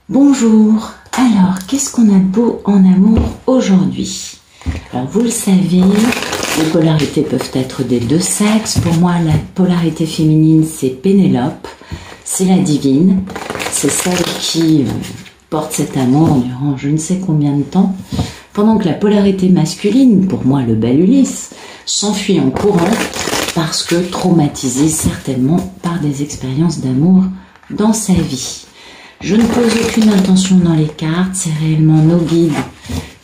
Bonjour, alors qu'est-ce qu'on a de beau en amour aujourd'hui? Alors vous le savez, les polarités peuvent être des deux sexes. Pour moi, la polarité féminine, c'est Pénélope, c'est la divine, c'est celle qui porte cet amour durant je ne sais combien de temps, pendant que la polarité masculine, pour moi le bel Ulysse, s'enfuit en courant parce que traumatisé certainement par des expériences d'amour dans sa vie. Je ne pose aucune intention dans les cartes, c'est réellement nos guides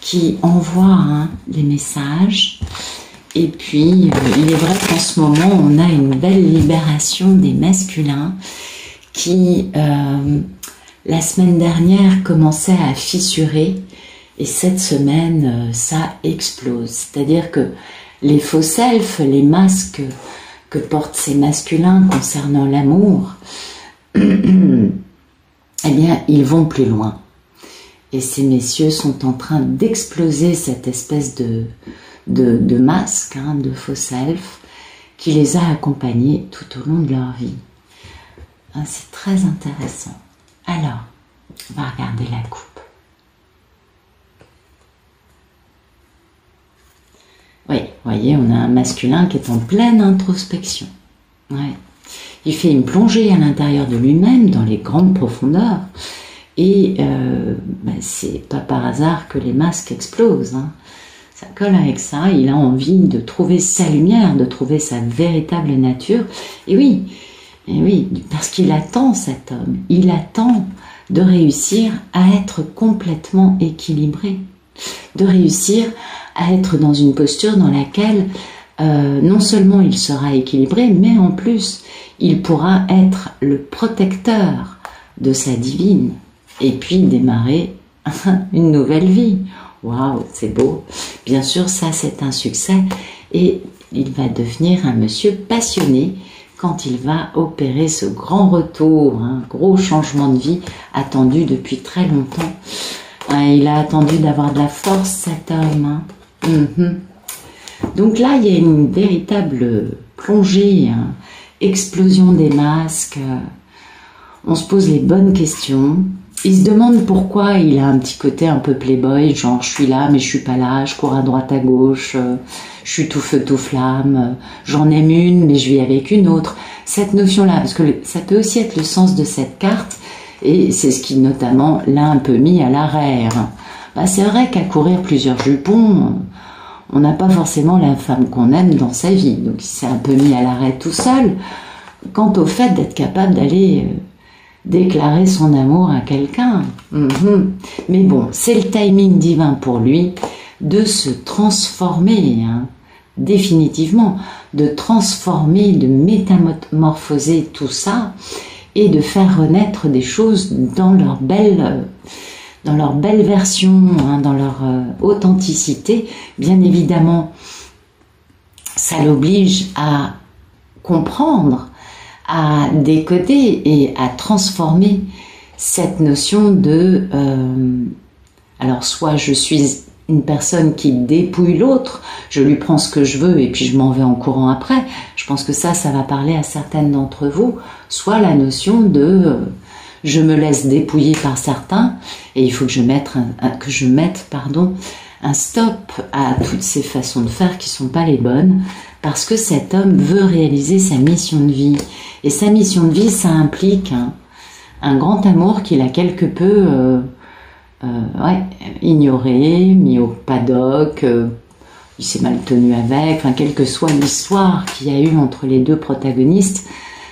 qui envoient les messages. Et puis, il est vrai qu'en ce moment, on a une belle libération des masculins qui, la semaine dernière, commençait à fissurer. Et cette semaine, ça explose. C'est-à-dire que les faux selfs, les masques que portent ces masculins concernant l'amour, eh bien, ils vont plus loin. Et ces messieurs sont en train d'exploser cette espèce de masque, de faux self, qui les a accompagnés tout au long de leur vie. C'est très intéressant. Alors, on va regarder la coupe. Oui, vous voyez, on a un masculin qui est en pleine introspection. Ouais. Il fait une plongée à l'intérieur de lui-même, dans les grandes profondeurs. Et c'est pas par hasard que les masques explosent. Ça colle avec ça. Il a envie de trouver sa lumière, de trouver sa véritable nature. Et oui, parce qu'il attend cet homme. Il attend de réussir à être complètement équilibré. De réussir à être dans une posture dans laquelle non seulement il sera équilibré, mais en plus, il pourra être le protecteur de sa divine et puis démarrer une nouvelle vie. Waouh, c'est beau. Bien sûr, ça, c'est un succès et il va devenir un monsieur passionné quand il va opérer ce grand retour, un gros changement de vie attendu depuis très longtemps. Il a attendu d'avoir de la force, cet homme. Donc là, il y a une véritable plongée, explosion des masques. On se pose les bonnes questions. Il se demande pourquoi il a un petit côté un peu playboy, genre je suis là mais je suis pas là, je cours à droite à gauche, je suis tout feu tout flamme, j'en aime une mais je vis avec une autre. Cette notion-là, parce que ça peut aussi être le sens de cette carte, et c'est ce qui notamment l'a un peu mis à l'arrêt. C'est vrai qu'à courir plusieurs jupons, on n'a pas forcément la femme qu'on aime dans sa vie. Donc il s'est un peu mis à l'arrêt tout seul. Quant au fait d'être capable d'aller déclarer son amour à quelqu'un. Mais bon, c'est le timing divin pour lui de se transformer, définitivement. De transformer, de métamorphoser tout ça et de faire renaître des choses dans leur belle version, dans leur authenticité. Bien évidemment, ça l'oblige à comprendre, à décoder et à transformer cette notion de... alors, soit je suis une personne qui dépouille l'autre, je lui prends ce que je veux et puis je m'en vais en courant après. Je pense que ça va parler à certaines d'entre vous. Soit la notion de... je me laisse dépouiller par certains et il faut que je mette un stop à toutes ces façons de faire qui sont pas les bonnes, parce que cet homme veut réaliser sa mission de vie. Et sa mission de vie, ça implique un grand amour qu'il a quelque peu ignoré, mis au paddock, il s'est mal tenu avec, quelle que soit l'histoire qu'il y a eu entre les deux protagonistes,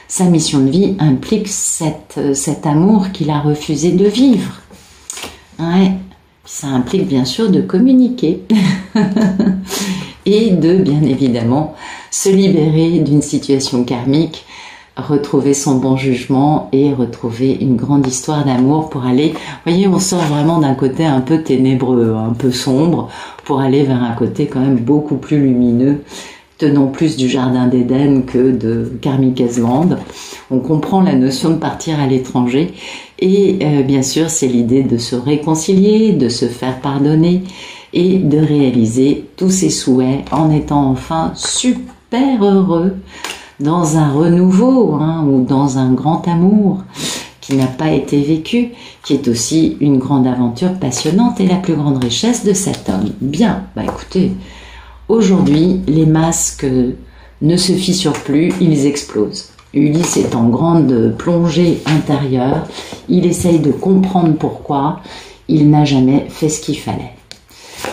sa mission de vie implique cet amour qu'il a refusé de vivre. Ça implique bien sûr de communiquer et de, bien évidemment, se libérer d'une situation karmique, retrouver son bon jugement et retrouver une grande histoire d'amour pour aller... Vous voyez, on sort vraiment d'un côté un peu ténébreux, un peu sombre, pour aller vers un côté quand même beaucoup plus lumineux, tenant plus du jardin d'Éden que de Karmic Island. On comprend la notion de partir à l'étranger et bien sûr c'est l'idée de se réconcilier, de se faire pardonner et de réaliser tous ses souhaits en étant enfin super heureux dans un renouveau ou dans un grand amour qui n'a pas été vécue, qui est aussi une grande aventure passionnante et la plus grande richesse de cet homme. Bien, bah écoutez, aujourd'hui, les masques ne se fissurent plus, ils explosent. Ulysse est en grande plongée intérieure, il essaye de comprendre pourquoi il n'a jamais fait ce qu'il fallait.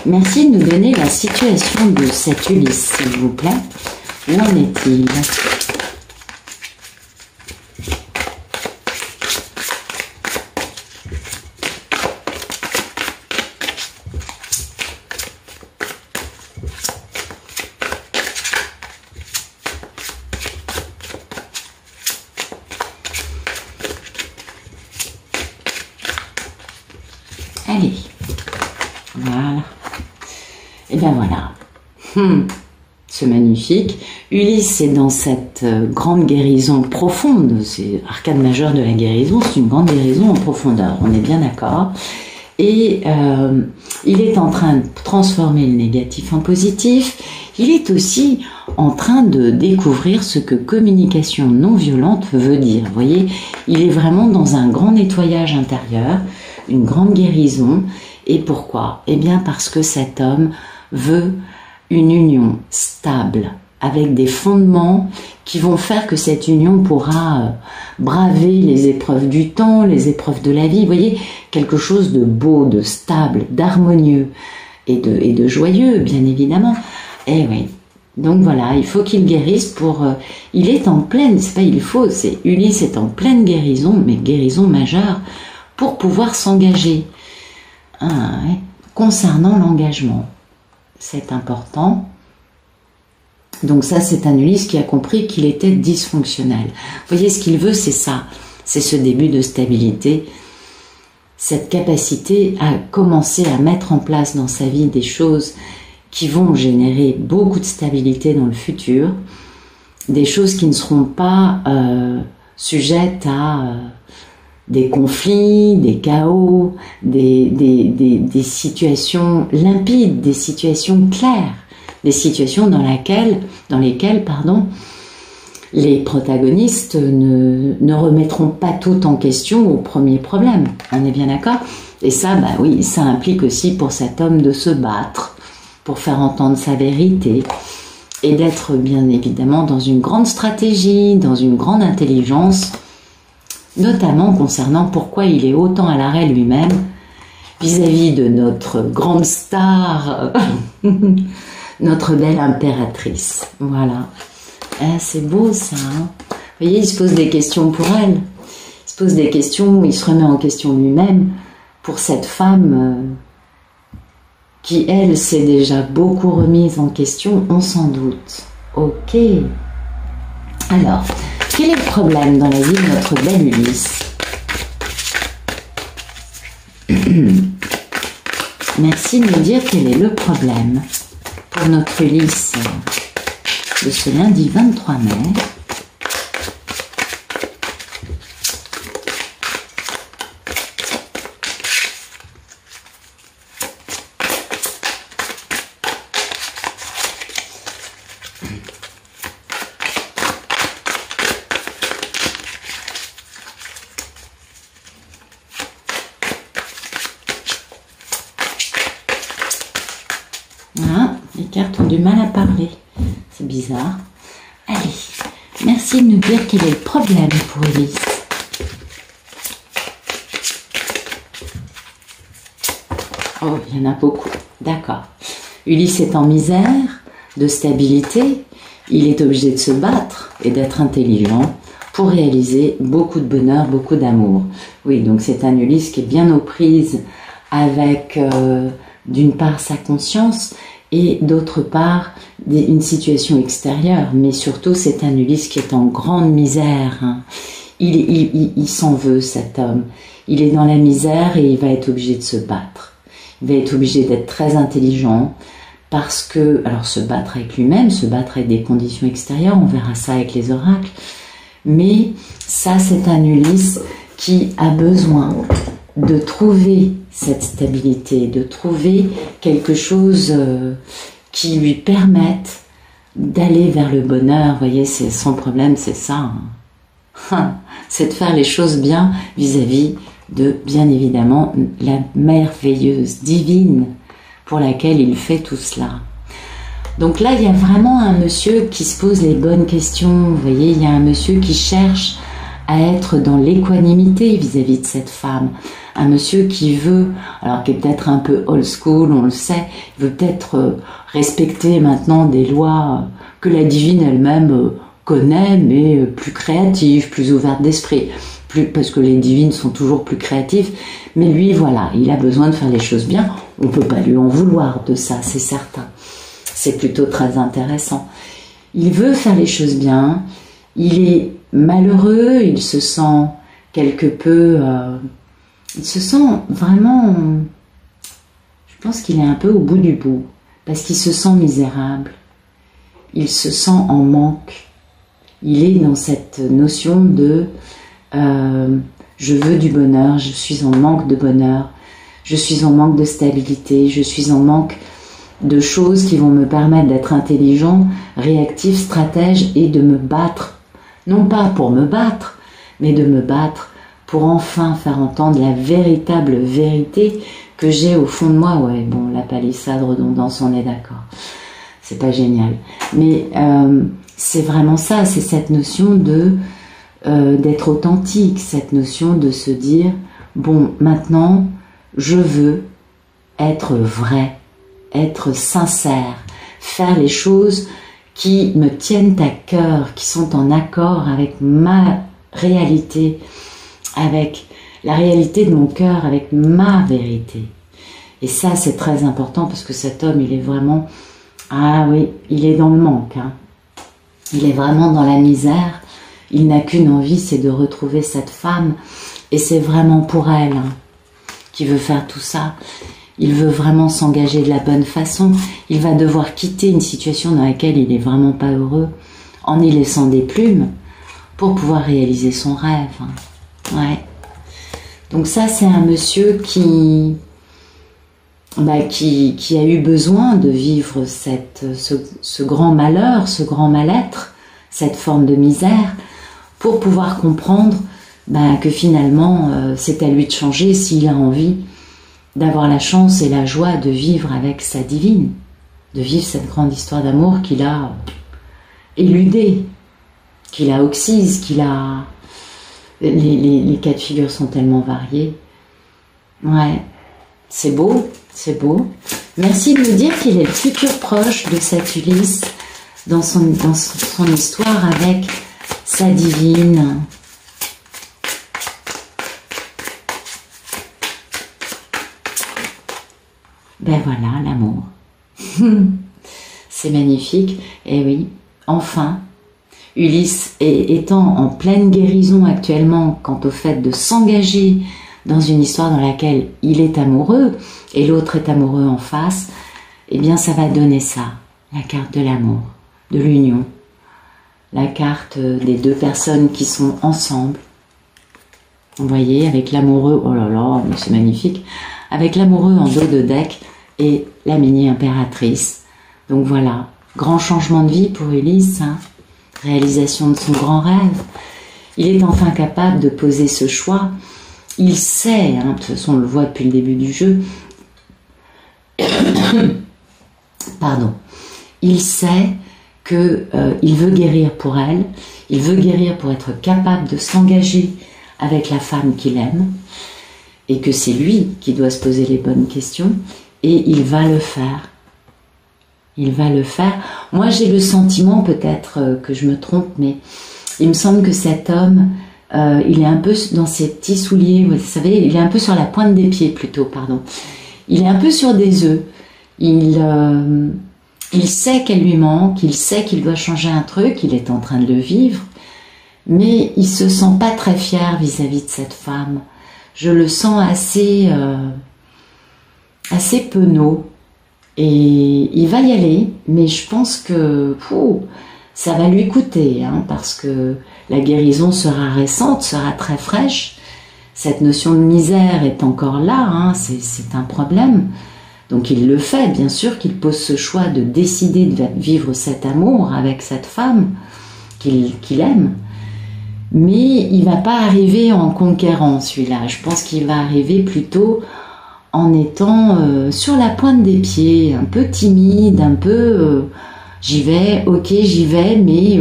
Merci de nous donner la situation de cet Ulysse, s'il vous plaît. Où en est-il ? Allez, voilà. Et bien voilà. C'est magnifique. Ulysse est dans cette grande guérison profonde. C'est arcane majeure de la guérison. C'est une grande guérison en profondeur. On est bien d'accord. Et il est en train de transformer le négatif en positif. Il est aussi en train de découvrir ce que communication non violente veut dire. Vous voyez, il est vraiment dans un grand nettoyage intérieur, une grande guérison. Et pourquoi ? Eh bien parce que cet homme veut une union stable, avec des fondements qui vont faire que cette union pourra braver les épreuves du temps, les épreuves de la vie. Vous voyez, quelque chose de beau, de stable, d'harmonieux et de joyeux, bien évidemment. Eh oui. Donc voilà, il faut qu'il guérisse pour... il est en pleine, c'est pas il faut, c'est Ulysse est en pleine guérison, mais guérison majeure, pour pouvoir s'engager. Ouais. Concernant l'engagement, c'est important. Donc ça, c'est un Ulysse qui a compris qu'il était dysfonctionnel. Vous voyez, ce qu'il veut, c'est ça. C'est ce début de stabilité, cette capacité à commencer à mettre en place dans sa vie des choses qui vont générer beaucoup de stabilité dans le futur, des choses qui ne seront pas sujettes à des conflits, des chaos, des situations limpides, des situations claires, des situations dans lesquelles les protagonistes ne remettront pas tout en question au premier problème. On est bien d'accord ? Et ça, bah oui, ça implique aussi pour cet homme de se battre, pour faire entendre sa vérité, et d'être bien évidemment dans une grande stratégie, dans une grande intelligence, notamment concernant pourquoi il est autant à l'arrêt lui-même vis-à-vis de notre grande star, notre belle impératrice. Voilà. C'est beau ça. Hein, vous voyez, il se pose des questions pour elle. Il se pose des questions, il se remet en question lui-même pour cette femme qui, elle, s'est déjà beaucoup remise en question, on s'en doute. Ok. Alors, quel est le problème dans la vie de notre belle Ulysse ? Merci de me dire quel est le problème pour notre Ulysse de ce lundi 23 mai. Ah, les cartes ont du mal à parler. C'est bizarre. Allez, merci de nous dire quel est le problème pour Ulysse. Oh, il y en a beaucoup. D'accord. Ulysse est en misère de stabilité. Il est obligé de se battre et d'être intelligent pour réaliser beaucoup de bonheur, beaucoup d'amour. Oui, donc c'est un Ulysse qui est bien aux prises avec, d'une part, sa conscience et d'autre part, une situation extérieure. Mais surtout, c'est un Ulysse qui est en grande misère. Hein. Il s'en veut, cet homme. Il est dans la misère et il va être obligé de se battre. Il va être obligé d'être très intelligent parce que, alors se battre avec lui-même, se battre avec des conditions extérieures, on verra ça avec les oracles. Mais ça, c'est un Ulysse qui a besoin de trouver cette stabilité, de trouver quelque chose qui lui permette d'aller vers le bonheur. Vous voyez, son problème, c'est ça. Hein. c'est de faire les choses bien vis-à-vis de, bien évidemment, la merveilleuse, divine, pour laquelle il fait tout cela. Donc là, il y a vraiment un monsieur qui se pose les bonnes questions. Vous voyez, il y a un monsieur qui cherche à être dans l'équanimité vis-à-vis de cette femme. Un monsieur qui veut, alors qui est peut-être un peu old school, on le sait, il veut peut-être respecter maintenant des lois que la divine elle-même connaît, mais plus créative, plus ouverte d'esprit. Parce que les divines sont toujours plus créatives. Mais lui, voilà, il a besoin de faire les choses bien. On ne peut pas lui en vouloir de ça, c'est certain. C'est plutôt très intéressant. Il veut faire les choses bien. Il est malheureux, il se sent quelque peu... il se sent vraiment... Je pense qu'il est un peu au bout du bout. Parce qu'il se sent misérable. Il se sent en manque. Il est dans cette notion de... je veux du bonheur, je suis en manque de bonheur. Je suis en manque de stabilité. Je suis en manque de choses qui vont me permettre d'être intelligent, réactif, stratège et de me battre. Non pas pour me battre, mais de me battre pour enfin faire entendre la véritable vérité que j'ai au fond de moi. Ouais, bon, la palissade redondance, on est d'accord. C'est pas génial. Mais c'est vraiment ça, c'est cette notion de d'être authentique, cette notion de se dire, bon, maintenant, je veux être vrai, être sincère, faire les choses qui me tiennent à cœur, qui sont en accord avec ma réalité, avec la réalité de mon cœur, avec ma vérité. Et ça, c'est très important parce que cet homme, il est vraiment... Ah oui, il est dans le manque. Hein. Il est vraiment dans la misère. Il n'a qu'une envie, c'est de retrouver cette femme. Et c'est vraiment pour elle qu'il veut faire tout ça. Il veut vraiment s'engager de la bonne façon. Il va devoir quitter une situation dans laquelle il n'est vraiment pas heureux en y laissant des plumes pour pouvoir réaliser son rêve. Ouais. Donc ça, c'est un monsieur qui a eu besoin de vivre ce grand malheur, ce grand mal-être, cette forme de misère, pour pouvoir comprendre que finalement, c'est à lui de changer s'il a envie d'avoir la chance et la joie de vivre avec sa divine, de vivre cette grande histoire d'amour qu'il a éludée, qu'il a oxyse, qu'il a... Les cas de figure sont tellement variés. Ouais, c'est beau, c'est beau. Merci de me dire qu'il est le futur proche de cette Ulysse dans son histoire avec sa divine. Ben voilà, l'amour. C'est magnifique. Et oui, enfin, Ulysse étant en pleine guérison actuellement quant au fait de s'engager dans une histoire dans laquelle il est amoureux et l'autre est amoureux en face, eh bien ça va donner ça, la carte de l'amour, de l'union, la carte des deux personnes qui sont ensemble. Vous voyez, avec l'amoureux, oh là là, c'est magnifique, avec l'amoureux en dos de deck et la mini-impératrice. Donc voilà, grand changement de vie pour Ulysse, hein. Réalisation de son grand rêve. Il est enfin capable de poser ce choix. Il sait, hein, de toute façon on le voit depuis le début du jeu, pardon, il sait qu'il veut guérir pour elle, il veut guérir pour être capable de s'engager avec la femme qu'il aime, et que c'est lui qui doit se poser les bonnes questions, et il va le faire. Il va le faire. Moi, j'ai le sentiment, peut-être que je me trompe, mais il me semble que cet homme, il est un peu dans ses petits souliers, vous savez, il est un peu sur la pointe des pieds plutôt, pardon. Il est un peu sur des œufs. Il sait qu'elle lui manque, il sait qu'il doit changer un truc, il est en train de le vivre, mais il se sent pas très fier vis-à-vis de cette femme. Je le sens assez penaud. Et il va y aller, mais je pense que ça va lui coûter, hein, parce que la guérison sera récente, sera très fraîche. Cette notion de misère est encore là, hein, c'est un problème. Donc il le fait, bien sûr qu'il pose ce choix de décider de vivre cet amour avec cette femme qu'il aime. Mais il va pas arriver en conquérant celui-là. Je pense qu'il va arriver plutôt en étant sur la pointe des pieds, un peu timide, un peu j'y vais, ok j'y vais, mais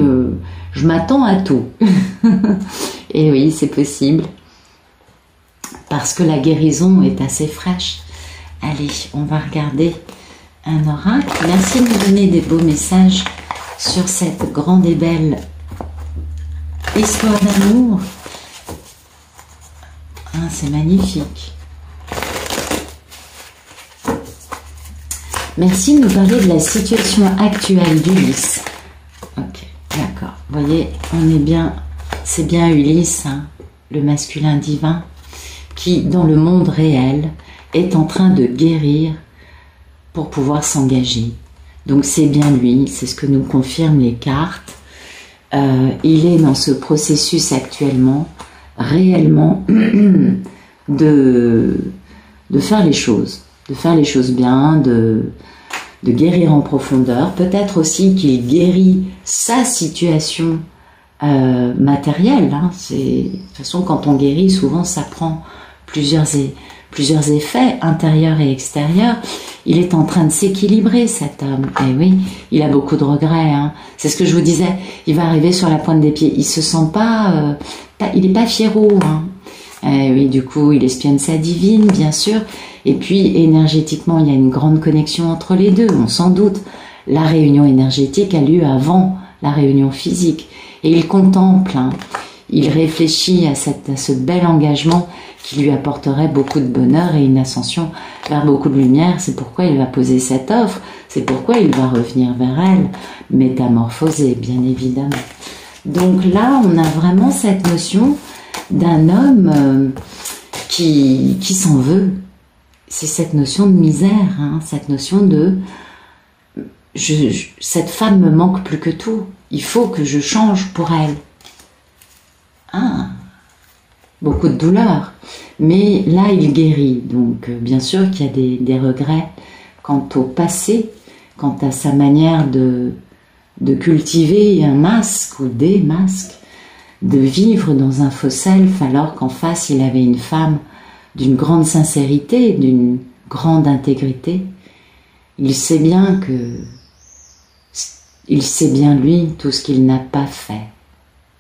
je m'attends à tout. Et oui, c'est possible. Parce que la guérison est assez fraîche. Allez, on va regarder un oracle. Merci de me donner des beaux messages sur cette grande et belle histoire d'amour. Ah, c'est magnifique. Merci de nous parler de la situation actuelle d'Ulysse. Ok, d'accord. Vous voyez, on est bien, c'est bien Ulysse, hein, le masculin divin, qui, dans le monde réel, est en train de guérir pour pouvoir s'engager. Donc c'est bien lui, c'est ce que nous confirment les cartes. Il est dans ce processus actuellement, réellement, de faire les choses bien, de guérir en profondeur. Peut-être aussi qu'il guérit sa situation matérielle. Hein. De toute façon, quand on guérit, souvent ça prend plusieurs effets, intérieurs et extérieurs. Il est en train de s'équilibrer, cet homme. Et oui, il a beaucoup de regrets. Hein. C'est ce que je vous disais. Il va arriver sur la pointe des pieds. Il se sent pas... il n'est pas fiero. Hein. Et oui, du coup, il espionne sa divine, bien sûr. Et puis, énergétiquement, il y a une grande connexion entre les deux. On s'en doute. La réunion énergétique a lieu avant la réunion physique. Et il contemple. Hein. Il réfléchit à ce bel engagement qui lui apporterait beaucoup de bonheur et une ascension vers beaucoup de lumière. C'est pourquoi il va poser cette offre, c'est pourquoi il va revenir vers elle, métamorphosé, bien évidemment. Donc là, on a vraiment cette notion d'un homme qui s'en veut. C'est cette notion de misère, hein, cette notion de cette femme me manque plus que tout, il faut que je change pour elle. Ah, beaucoup de douleur. Mais là, il guérit. Donc, bien sûr qu'il y a des regrets quant au passé, quant à sa manière de cultiver un masque ou des masques, de vivre dans un faux self, alors qu'en face, il avait une femme d'une grande sincérité, d'une grande intégrité. Il sait bien lui, tout ce qu'il n'a pas fait,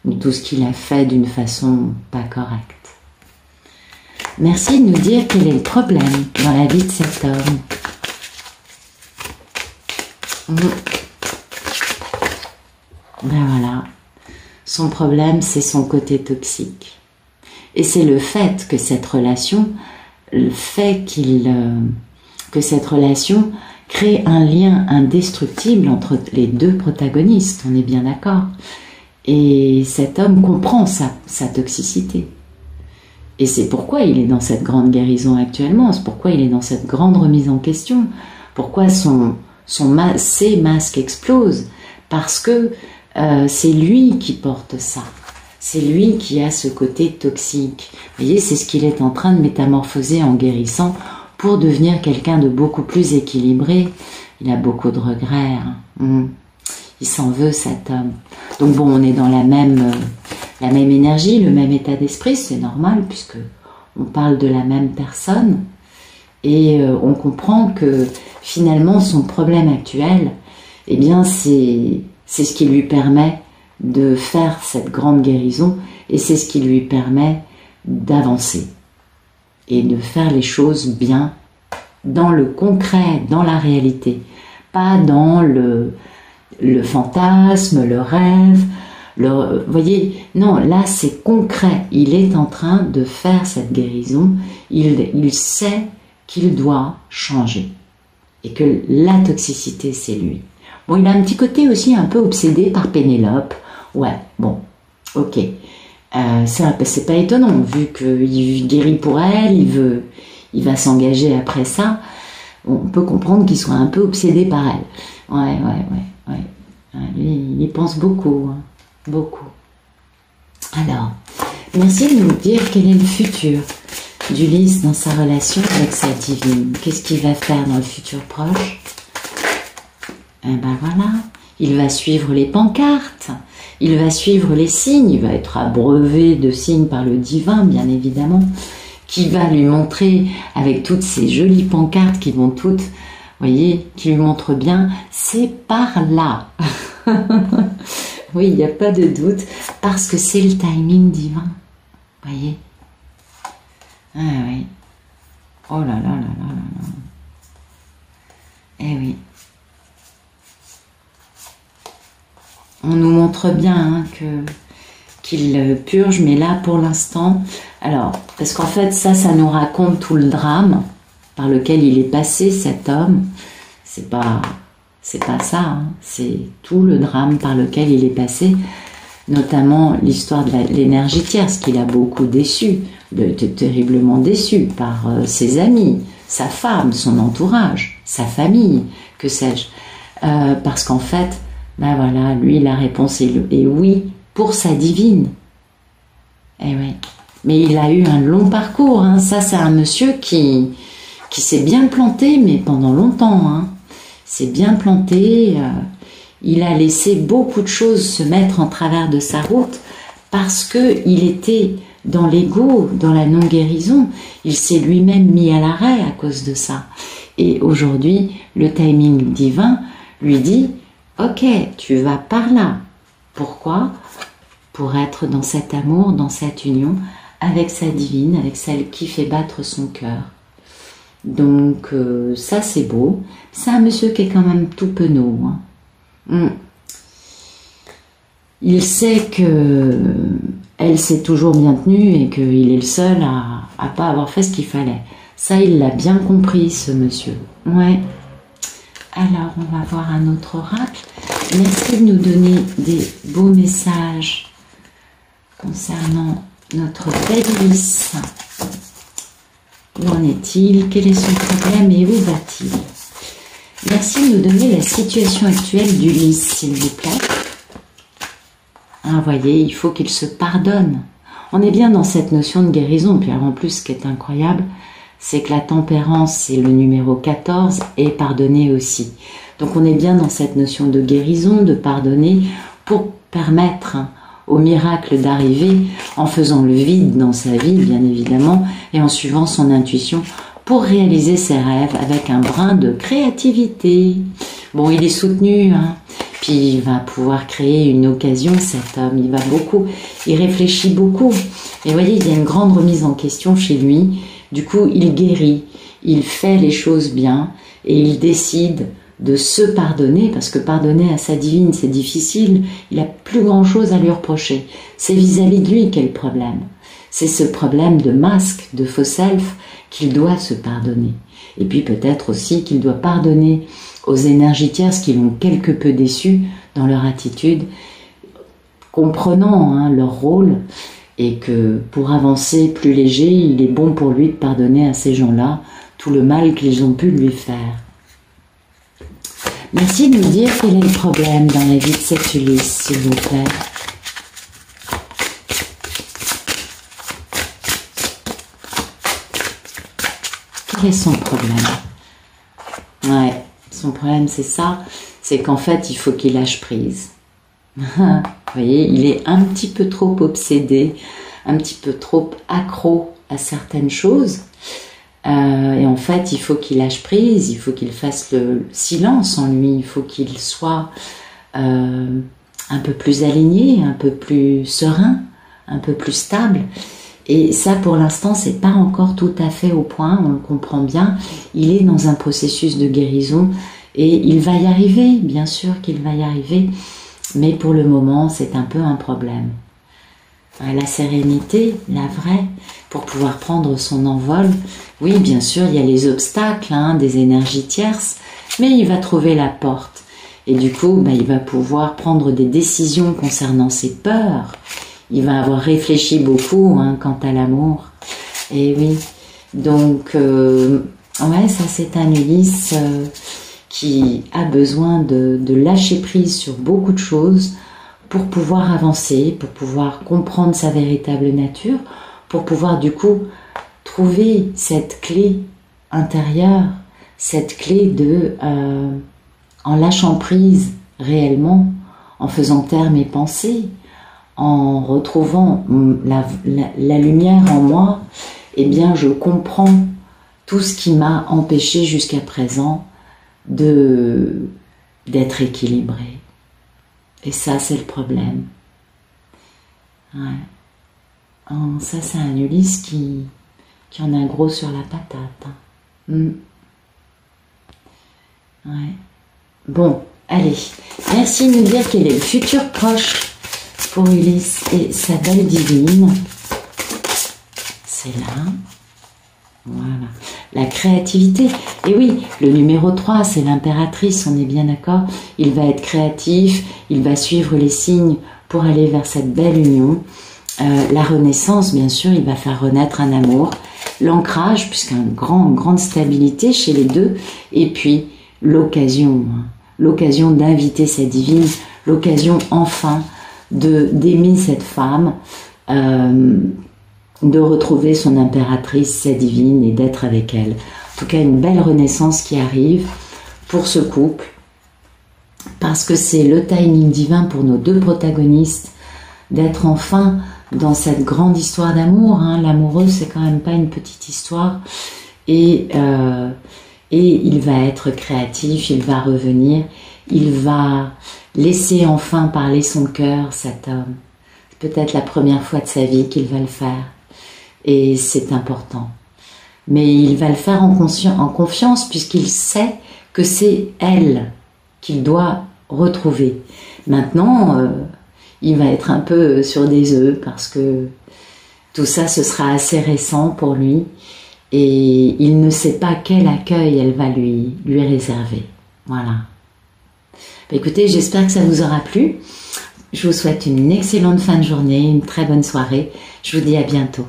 ou tout ce qu'il a fait d'une façon pas correcte. Merci de nous dire quel est le problème dans la vie de cet homme. Ben voilà, son problème c'est son côté toxique. Et c'est le fait que cette relation, que cette relation crée un lien indestructible entre les deux protagonistes, on est bien d'accord. Et cet homme comprend sa toxicité. Et c'est pourquoi il est dans cette grande guérison actuellement, c'est pourquoi il est dans cette grande remise en question, pourquoi ses masques explosent, parce que c'est lui qui porte ça, c'est lui qui a ce côté toxique. Vous voyez, c'est ce qu'il est en train de métamorphoser en guérissant pour devenir quelqu'un de beaucoup plus équilibré. Il a beaucoup de regrets, hein. Il s'en veut, cet homme. Donc bon, on est dans la même énergie, le même état d'esprit, c'est normal puisque on parle de la même personne et on comprend que finalement son problème actuel, eh bien c'est ce qui lui permet de faire cette grande guérison et c'est ce qui lui permet d'avancer et de faire les choses bien dans le concret, dans la réalité, pas dans le fantasme, le rêve. Vous voyez, non, là c'est concret. Il est en train de faire cette guérison. Il sait qu'il doit changer et que la toxicité c'est lui. Bon, il a un petit côté aussi un peu obsédé par Pénélope. Ouais, bon, ok. C'est pas étonnant vu qu'il guérit pour elle, il va s'engager après ça. On peut comprendre qu'il soit un peu obsédé par elle. Ouais. Lui, il y pense beaucoup, hein. Beaucoup. Alors, merci de nous dire quel est le futur d'Ulysse dans sa relation avec sa divine. Qu'est-ce qu'il va faire dans le futur proche? Eh ben voilà, il va suivre les pancartes. il va suivre les signes, il va être abreuvé de signes par le divin, bien évidemment, qui va lui montrer avec toutes ces jolies pancartes qui vont toutes, vous voyez, qui lui montrent bien, c'est par là. Oui, il n'y a pas de doute, parce que c'est le timing divin, vous voyez. Ah oui. Oh là là là là là là. Eh oui. On nous montre bien hein, qu'il purge, mais là pour l'instant, alors, parce qu'en fait ça nous raconte tout le drame par lequel il est passé cet homme. C'est pas ça, hein, c'est tout le drame par lequel il est passé, notamment l'histoire de l'énergie tierce qu'il a beaucoup déçu, il a été terriblement déçu par ses amis, sa femme, son entourage, sa famille, que sais-je, parce qu'en fait, ben voilà, lui la réponse est oui pour sa divine. Eh oui, mais il a eu un long parcours, hein. Ça c'est un monsieur qui s'est bien planté, mais pendant longtemps, hein. S'est bien planté, il a laissé beaucoup de choses se mettre en travers de sa route parce qu'il était dans l'ego, dans la non-guérison. Il s'est lui-même mis à l'arrêt à cause de ça. Et aujourd'hui, le timing divin lui dit « Ok, tu vas par là. » Pourquoi? Pour être dans cet amour, dans cette union avec sa divine, avec celle qui fait battre son cœur. Donc ça c'est beau. C'est un monsieur qui est quand même tout penaud. Hein. Il sait que elle s'est toujours bien tenue et qu'il est le seul à pas avoir fait ce qu'il fallait. Ça il l'a bien compris ce monsieur. Ouais. Alors on va voir un autre oracle. Merci de nous donner des beaux messages concernant notre belle Lys. Où en est-il? Quel est son problème et où va-t-il? Merci de nous donner la situation actuelle du Lys, s'il vous plaît. Hein, voyez, il faut qu'il se pardonne. On est bien dans cette notion de guérison. Puis en plus, ce qui est incroyable, c'est que la tempérance, c'est le numéro 14, et pardonner aussi. Donc on est bien dans cette notion de guérison, de pardonner, pour permettre au miracle d'arriver en faisant le vide dans sa vie, bien évidemment, et en suivant son intuition pour réaliser ses rêves avec un brin de créativité. Bon, il est soutenu, hein, puis il va pouvoir créer une occasion, cet homme, il réfléchit beaucoup. Et vous voyez, il y a une grande remise en question chez lui, du coup, il guérit, il fait les choses bien, et il décide de se pardonner, parce que pardonner à sa divine, c'est difficile, il n'a plus grand-chose à lui reprocher. C'est vis-à-vis de lui qu'est le problème. C'est ce problème de masque, de faux self, qu'il doit se pardonner. Et puis peut-être aussi qu'il doit pardonner aux énergies tierces qui l'ont quelque peu déçu dans leur attitude, comprenant hein, leur rôle, et que pour avancer plus léger, il est bon pour lui de pardonner à ces gens-là tout le mal qu'ils ont pu lui faire. Merci de nous dire quel est le problème dans la vie de cette Ulysse, s'il vous plaît. Quel est son problème? Ouais, son problème c'est ça, c'est qu'en fait il faut qu'il lâche prise. Vous voyez, il est un petit peu trop obsédé, un petit peu trop accro à certaines choses. Et en fait, il faut qu'il lâche prise, il faut qu'il fasse le silence en lui, il faut qu'il soit un peu plus aligné, un peu plus serein, un peu plus stable. Et ça, pour l'instant, c'est pas encore tout à fait au point, on le comprend bien. Il est dans un processus de guérison et il va y arriver, bien sûr qu'il va y arriver, mais pour le moment, c'est un peu un problème. La sérénité, la vraie, pour pouvoir prendre son envol. Oui, bien sûr, il y a les obstacles, hein, des énergies tierces, mais il va trouver la porte. Et du coup, il va pouvoir prendre des décisions concernant ses peurs. Il va avoir réfléchi beaucoup hein, quant à l'amour. Et oui, donc, ouais, ça c'est un Ulysse qui a besoin de lâcher prise sur beaucoup de choses pour pouvoir avancer, pour pouvoir comprendre sa véritable nature, pour pouvoir du coup trouver cette clé intérieure, cette clé de, en lâchant prise réellement, en faisant taire mes pensées, en retrouvant la lumière en moi, eh bien je comprends tout ce qui m'a empêché jusqu'à présent d'être équilibré. Et ça, c'est le problème. Ouais. Ça, c'est un Ulysse qui en a gros sur la patate. Ouais. Bon, allez. Merci de nous dire quel est le futur proche pour Ulysse et sa belle divine. C'est là. Voilà. La créativité. Et oui, le numéro 3, c'est l'impératrice, on est bien d'accord. Il va être créatif, il va suivre les signes pour aller vers cette belle union. La renaissance, bien sûr, il va faire renaître un amour. L'ancrage, puisqu'une grande stabilité chez les deux. Et puis, l'occasion. L'occasion d'inviter sa divine. L'occasion, enfin, d'aimer cette femme. De retrouver son impératrice, sa divine, et d'être avec elle. En tout cas, une belle renaissance qui arrive pour ce couple, parce que c'est le timing divin pour nos deux protagonistes, d'être enfin dans cette grande histoire d'amour. L'amoureux, c'est quand même pas une petite histoire, et il va être créatif, il va revenir, il va laisser enfin parler son cœur, cet homme. C'est peut-être la première fois de sa vie qu'il va le faire. Et c'est important. Mais il va le faire en confiance, puisqu'il sait que c'est elle qu'il doit retrouver. Maintenant, il va être un peu sur des œufs, parce que tout ça, ce sera assez récent pour lui. Et il ne sait pas quel accueil elle va lui réserver. Voilà. Écoutez, j'espère que ça vous aura plu. Je vous souhaite une excellente fin de journée, une très bonne soirée. Je vous dis à bientôt.